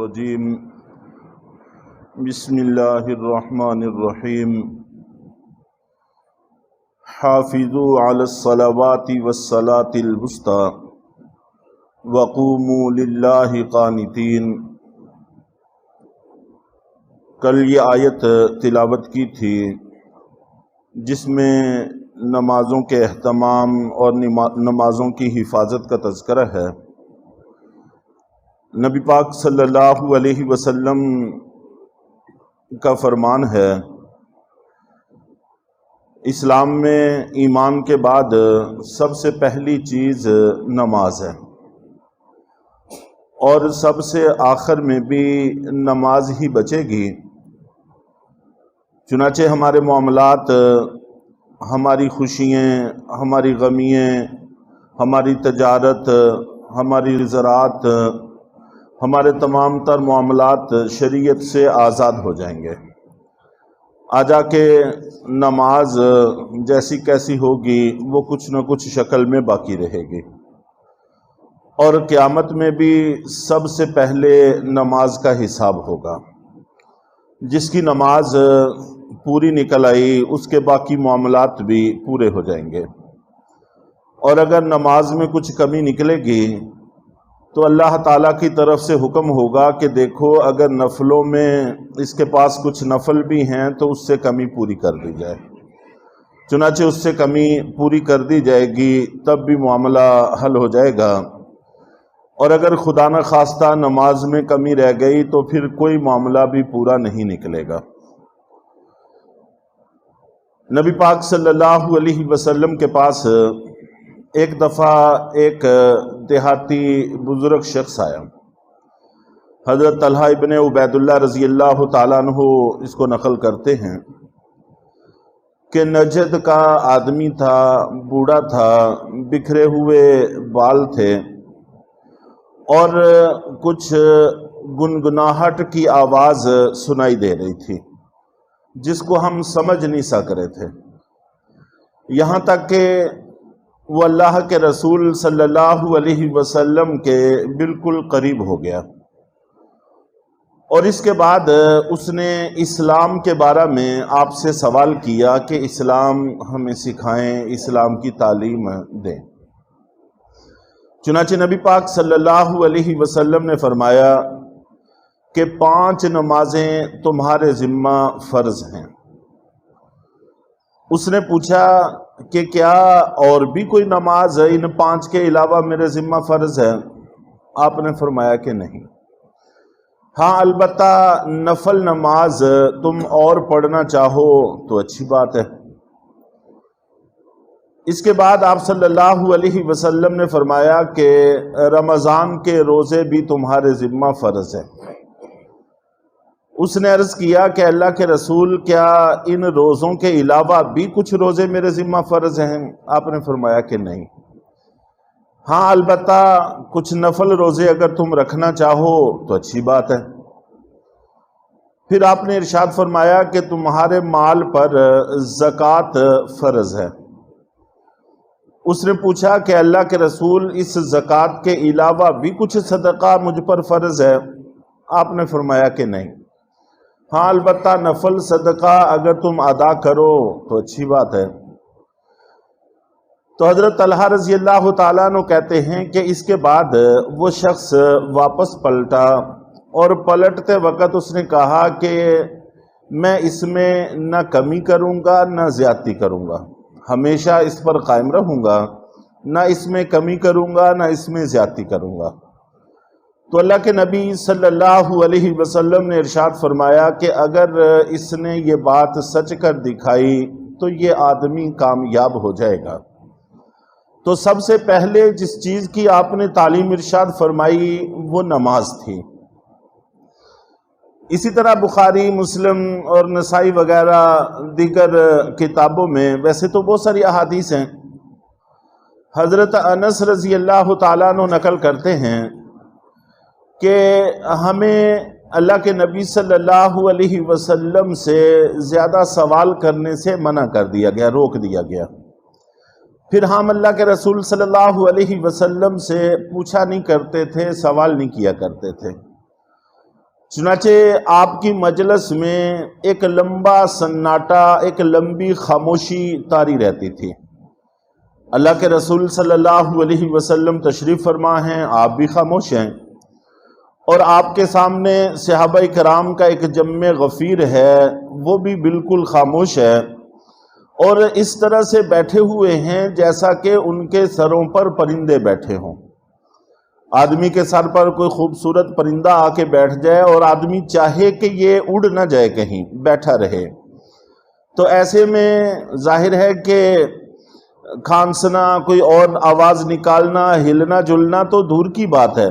الرجیم بسم اللہ الرحمن الرحیم حافظوا علی الصلوات والصلاة الوسطی وقوموا للہ قانتین۔ کل یہ آیت تلاوت کی تھی جس میں نمازوں کے اہتمام اور نمازوں کی حفاظت کا تذکرہ ہے۔ نبی پاک صلی اللہ علیہ وسلم کا فرمان ہے، اسلام میں ایمان کے بعد سب سے پہلی چیز نماز ہے، اور سب سے آخر میں بھی نماز ہی بچے گی۔ چنانچہ ہمارے معاملات، ہماری خوشیاں، ہماری غمیاں، ہماری تجارت، ہماری زراعت، ہمارے تمام تر معاملات شریعت سے آزاد ہو جائیں گے۔ آجا کے نماز جیسی کیسی ہوگی وہ کچھ نہ کچھ شکل میں باقی رہے گی، اور قیامت میں بھی سب سے پہلے نماز کا حساب ہوگا۔ جس کی نماز پوری نکل آئی اس کے باقی معاملات بھی پورے ہو جائیں گے، اور اگر نماز میں کچھ کمی نکلے گی تو اللہ تعالیٰ کی طرف سے حکم ہوگا کہ دیکھو اگر نفلوں میں اس کے پاس کچھ نفل بھی ہیں تو اس سے کمی پوری کر دی جائے۔ چنانچہ اس سے کمی پوری کر دی جائے گی، تب بھی معاملہ حل ہو جائے گا۔ اور اگر خدا نہ خواستہ نماز میں کمی رہ گئی تو پھر کوئی معاملہ بھی پورا نہیں نکلے گا۔ نبی پاک صلی اللہ علیہ وسلم کے پاس ایک دفعہ ایک دیہاتی بزرگ شخص آیا۔ حضرت طلحہ ابن عبید اللہ رضی اللہ تعالیٰ عنہ اس کو نقل کرتے ہیں کہ نجد کا آدمی تھا، بوڑھا تھا، بکھرے ہوئے بال تھے، اور کچھ گنگناہٹ کی آواز سنائی دے رہی تھی جس کو ہم سمجھ نہیں سک رہے تھے، یہاں تک کہ وہ اللہ کے رسول صلی اللہ علیہ وسلم کے بالکل قریب ہو گیا۔ اور اس کے بعد اس نے اسلام کے بارے میں آپ سے سوال کیا کہ اسلام ہمیں سکھائیں، اسلام کی تعلیم دیں۔ چنانچہ نبی پاک صلی اللہ علیہ وسلم نے فرمایا کہ 5 نمازیں تمہارے ذمہ فرض ہیں۔ اس نے پوچھا کہ کیا اور بھی کوئی نماز ان 5 کے علاوہ میرے ذمہ فرض ہے؟ آپ نے فرمایا کہ نہیں، ہاں البتہ نفل نماز تم اور پڑھنا چاہو تو اچھی بات ہے۔ اس کے بعد آپ صلی اللہ علیہ وسلم نے فرمایا کہ رمضان کے روزے بھی تمہارے ذمہ فرض ہے۔ اس نے عرض کیا کہ اللہ کے رسول کیا ان روزوں کے علاوہ بھی کچھ روزے میرے ذمہ فرض ہیں؟ آپ نے فرمایا کہ نہیں، ہاں البتہ کچھ نفل روزے اگر تم رکھنا چاہو تو اچھی بات ہے۔ پھر آپ نے ارشاد فرمایا کہ تمہارے مال پر زکوٰۃ فرض ہے۔ اس نے پوچھا کہ اللہ کے رسول اس زکوٰۃ کے علاوہ بھی کچھ صدقہ مجھ پر فرض ہے؟ آپ نے فرمایا کہ نہیں، ہاں البتہ نفل صدقہ اگر تم ادا کرو تو اچھی بات ہے۔ تو حضرت طلحہ رضی اللہ تعالیٰ عنہ کہتے ہیں کہ اس کے بعد وہ شخص واپس پلٹا، اور پلٹتے وقت اس نے کہا کہ میں اس میں نہ کمی کروں گا نہ زیادتی کروں گا، ہمیشہ اس پر قائم رہوں گا، نہ اس میں کمی کروں گا نہ اس میں زیادتی کروں گا۔ تو اللہ کے نبی صلی اللہ علیہ وسلم نے ارشاد فرمایا کہ اگر اس نے یہ بات سچ کر دکھائی تو یہ آدمی کامیاب ہو جائے گا۔ تو سب سے پہلے جس چیز کی آپ نے تعلیم ارشاد فرمائی وہ نماز تھی۔ اسی طرح بخاری، مسلم اور نسائی وغیرہ دیگر کتابوں میں ویسے تو بہت ساری احادیث ہیں۔ حضرت انس رضی اللہ تعالیٰ عنہ نقل کرتے ہیں کہ ہمیں اللہ کے نبی صلی اللہ علیہ وسلم سے زیادہ سوال کرنے سے منع کر دیا گیا، روک دیا گیا۔ پھر ہم اللہ کے رسول صلی اللہ علیہ وسلم سے پوچھا نہیں کرتے تھے، سوال نہیں کیا کرتے تھے۔ چنانچہ آپ کی مجلس میں ایک لمبا سناٹا، ایک لمبی خاموشی طاری رہتی تھی۔ اللہ کے رسول صلی اللہ علیہ وسلم تشریف فرما ہیں، آپ بھی خاموش ہیں، اور آپ کے سامنے صحابہ کرام کا ایک جمع غفیر ہے، وہ بھی بالکل خاموش ہے، اور اس طرح سے بیٹھے ہوئے ہیں جیسا کہ ان کے سروں پر پرندے بیٹھے ہوں۔ آدمی کے سر پر کوئی خوبصورت پرندہ آ کے بیٹھ جائے اور آدمی چاہے کہ یہ اڑ نہ جائے، کہیں بیٹھا رہے، تو ایسے میں ظاہر ہے کہ کھانسنا، کوئی اور آواز نکالنا، ہلنا جلنا تو دور کی بات ہے،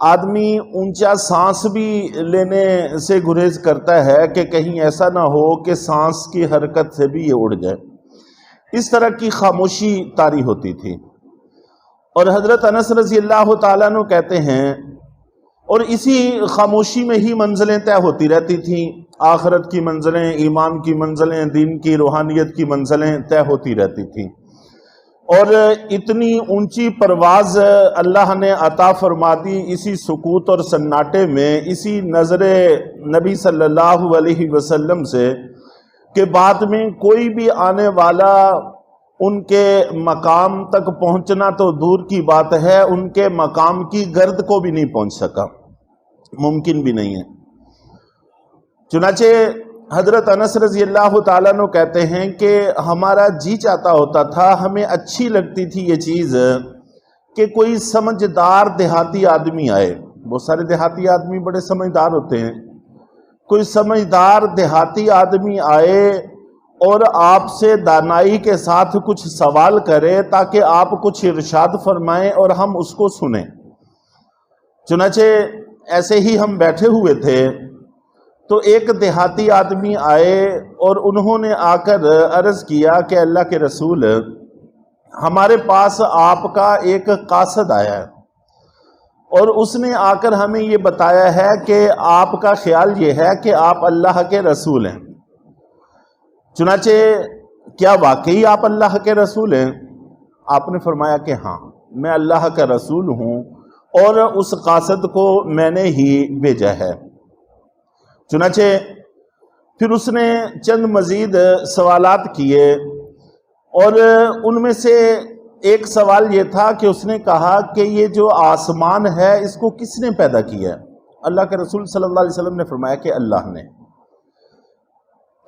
آدمی اونچا سانس بھی لینے سے گریز کرتا ہے کہ کہیں ایسا نہ ہو کہ سانس کی حرکت سے بھی یہ اڑ جائے۔ اس طرح کی خاموشی طاری ہوتی تھی، اور حضرت انس رضی اللہ تعالیٰ عنہ کہتے ہیں، اور اسی خاموشی میں ہی منزلیں طے ہوتی رہتی تھیں، آخرت کی منزلیں، ایمان کی منزلیں، دین کی روحانیت کی منزلیں طے ہوتی رہتی تھیں، اور اتنی اونچی پرواز اللہ نے عطا فرما دی اسی سکوت اور سناٹے میں، اسی نظر نبی صلی اللہ علیہ وسلم سے، کہ بعد میں کوئی بھی آنے والا ان کے مقام تک پہنچنا تو دور کی بات ہے، ان کے مقام کی گرد کو بھی نہیں پہنچ سکا، ممکن بھی نہیں ہے۔ چنانچہ حضرت انس رضی اللہ تعالیٰ عنہ کہتے ہیں کہ ہمارا جی چاہتا ہوتا تھا، ہمیں اچھی لگتی تھی یہ چیز کہ کوئی سمجھدار دیہاتی آدمی آئے۔ بہت سارے دیہاتی آدمی بڑے سمجھدار ہوتے ہیں، کوئی سمجھدار دیہاتی آدمی آئے اور آپ سے دانائی کے ساتھ کچھ سوال کرے تاکہ آپ کچھ ارشاد فرمائیں اور ہم اس کو سنیں۔ چنانچہ ایسے ہی ہم بیٹھے ہوئے تھے تو ایک دیہاتی آدمی آئے اور انہوں نے آ کر عرض کیا کہ اللہ کے رسول، ہمارے پاس آپ کا ایک قاصد آیا ہے، اور اس نے آ کر ہمیں یہ بتایا ہے کہ آپ کا خیال یہ ہے کہ آپ اللہ کے رسول ہیں۔ چنانچہ کیا واقعی آپ اللہ کے رسول ہیں؟ آپ نے فرمایا کہ ہاں، میں اللہ کا رسول ہوں، اور اس قاصد کو میں نے ہی بھیجا ہے۔ چنانچہ پھر اس نے چند مزید سوالات کیے، اور ان میں سے ایک سوال یہ تھا کہ اس نے کہا کہ یہ جو آسمان ہے اس کو کس نے پیدا کیا ہے؟ اللہ کے رسول صلی اللہ علیہ وسلم نے فرمایا کہ اللہ نے۔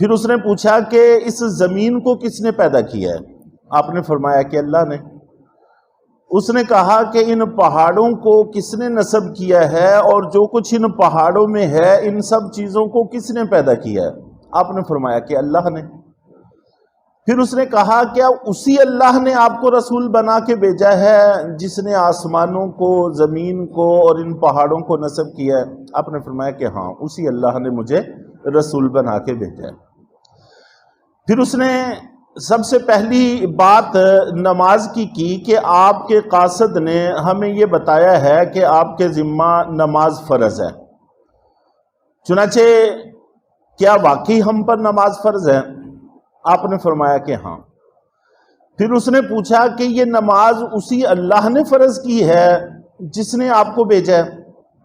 پھر اس نے پوچھا کہ اس زمین کو کس نے پیدا کیا ہے؟ آپ نے فرمایا کہ اللہ نے۔ اس نے کہا کہ ان پہاڑوں کو کس نے نصب کیا ہے، اور جو کچھ ان پہاڑوں میں ہے ان سب چیزوں کو کس نے پیدا کیا ہے؟ آپ نے فرمایا کہ اللہ نے۔ پھر اس نے کہا کیا اسی اللہ نے آپ کو رسول بنا کے بھیجا ہے جس نے آسمانوں کو، زمین کو اور ان پہاڑوں کو نصب کیا ہے؟ آپ نے فرمایا کہ ہاں، اسی اللہ نے مجھے رسول بنا کے بھیجا ہے۔ پھر اس نے سب سے پہلی بات نماز کی کہ آپ کے قاصد نے ہمیں یہ بتایا ہے کہ آپ کے ذمہ نماز فرض ہے۔ چنانچہ کیا واقعی ہم پر نماز فرض ہے؟ آپ نے فرمایا کہ ہاں۔ پھر اس نے پوچھا کہ یہ نماز اسی اللہ نے فرض کی ہے جس نے آپ کو بھیجا ہے؟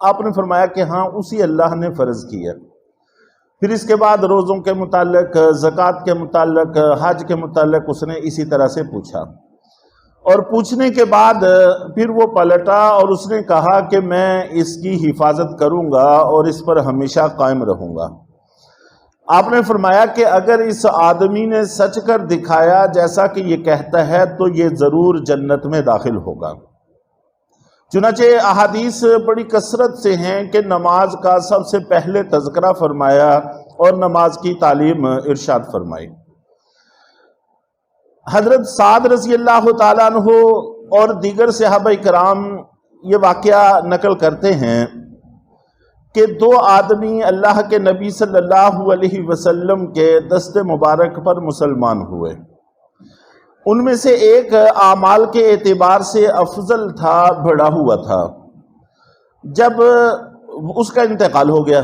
آپ نے فرمایا کہ ہاں، اسی اللہ نے فرض کی ہے۔ پھر اس کے بعد روزوں کے متعلق، زکوٰۃ کے متعلق، حج کے متعلق اس نے اسی طرح سے پوچھا، اور پوچھنے کے بعد پھر وہ پلٹا اور اس نے کہا کہ میں اس کی حفاظت کروں گا اور اس پر ہمیشہ قائم رہوں گا۔ آپ نے فرمایا کہ اگر اس آدمی نے سچ کر دکھایا جیسا کہ یہ کہتا ہے تو یہ ضرور جنت میں داخل ہوگا۔ چنانچہ احادیث بڑی کثرت سے ہیں کہ نماز کا سب سے پہلے تذکرہ فرمایا اور نماز کی تعلیم ارشاد فرمائی۔ حضرت سعد رضی اللہ تعالیٰ عنہ اور دیگر صحابہ کرام یہ واقعہ نقل کرتے ہیں کہ دو آدمی اللہ کے نبی صلی اللہ علیہ وسلم کے دست مبارک پر مسلمان ہوئے۔ ان میں سے ایک اعمال کے اعتبار سے افضل تھا، بڑا ہوا تھا۔ جب اس کا انتقال ہو گیا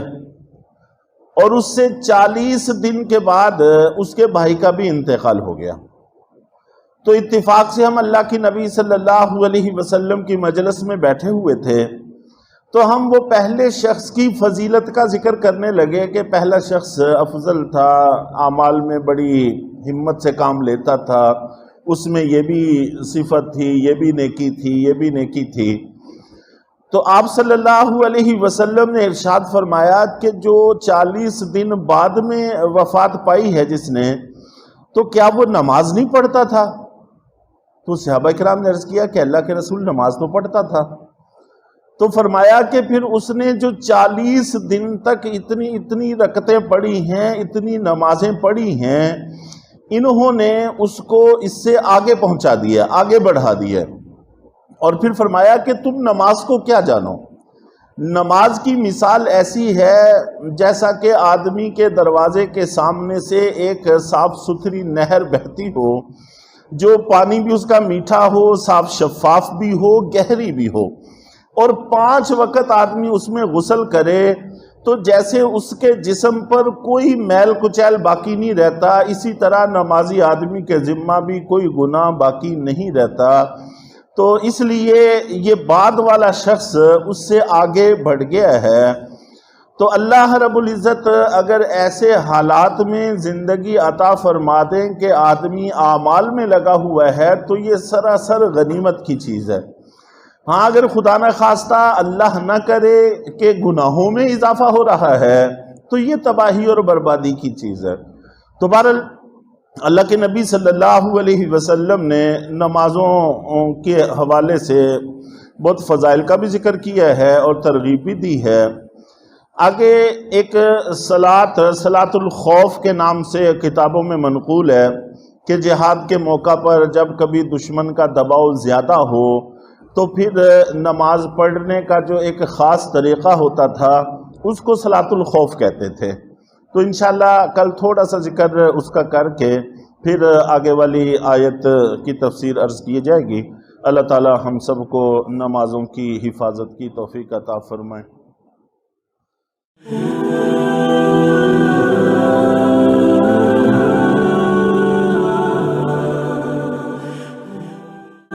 اور اس سے 40 دن کے بعد اس کے بھائی کا بھی انتقال ہو گیا، تو اتفاق سے ہم اللہ کی نبی صلی اللہ علیہ وسلم کی مجلس میں بیٹھے ہوئے تھے، تو ہم وہ پہلے شخص کی فضیلت کا ذکر کرنے لگے کہ پہلا شخص افضل تھا، اعمال میں بڑی ہمت سے کام لیتا تھا، اس میں یہ بھی صفت تھی، یہ بھی نیکی تھی، یہ بھی نیکی تھی۔ تو آپ صلی اللہ علیہ وسلم نے ارشاد فرمایا کہ جو 40 دن بعد میں وفات پائی ہے جس نے، تو کیا وہ نماز نہیں پڑھتا تھا؟ تو صحابہ کرام نے عرض کیا کہ اللہ کے رسول نماز تو پڑھتا تھا۔ تو فرمایا کہ پھر اس نے جو 40 دن تک اتنی رکعتیں پڑھی ہیں، اتنی نمازیں پڑھی ہیں، انہوں نے اس کو اس سے آگے پہنچا دیا، آگے بڑھا دیا۔ اور پھر فرمایا کہ تم نماز کو کیا جانو؟ نماز کی مثال ایسی ہے جیسا کہ آدمی کے دروازے کے سامنے سے ایک صاف ستھری نہر بہتی ہو، جو پانی بھی اس کا میٹھا ہو، صاف شفاف بھی ہو، گہری بھی ہو، اور 5 وقت آدمی اس میں غسل کرے تو جیسے اس کے جسم پر کوئی میل کچیل باقی نہیں رہتا، اسی طرح نمازی آدمی کے ذمہ بھی کوئی گناہ باقی نہیں رہتا۔ تو اس لیے یہ بعد والا شخص اس سے آگے بڑھ گیا ہے۔ تو اللہ رب العزت اگر ایسے حالات میں زندگی عطا فرما دیں کہ آدمی اعمال میں لگا ہوا ہے تو یہ سراسر غنیمت کی چیز ہے۔ ہاں اگر خدا نہ خواستہ اللہ نہ کرے کہ گناہوں میں اضافہ ہو رہا ہے تو یہ تباہی اور بربادی کی چیز ہے۔ تو بہرحال اللہ کے نبی صلی اللہ علیہ وسلم نے نمازوں کے حوالے سے بہت فضائل کا بھی ذکر کیا ہے اور ترغیب بھی دی ہے۔ آگے ایک صلاۃ الخوف کے نام سے کتابوں میں منقول ہے کہ جہاد کے موقع پر جب کبھی دشمن کا دباؤ زیادہ ہو تو پھر نماز پڑھنے کا جو ایک خاص طریقہ ہوتا تھا اس کو صلاۃ الخوف کہتے تھے۔ تو انشاءاللہ کل تھوڑا سا ذکر اس کا کر کے پھر آگے والی آیت کی تفسیر عرض کی جائے گی۔ اللہ تعالی ہم سب کو نمازوں کی حفاظت کی توفیق عطا فرمائے۔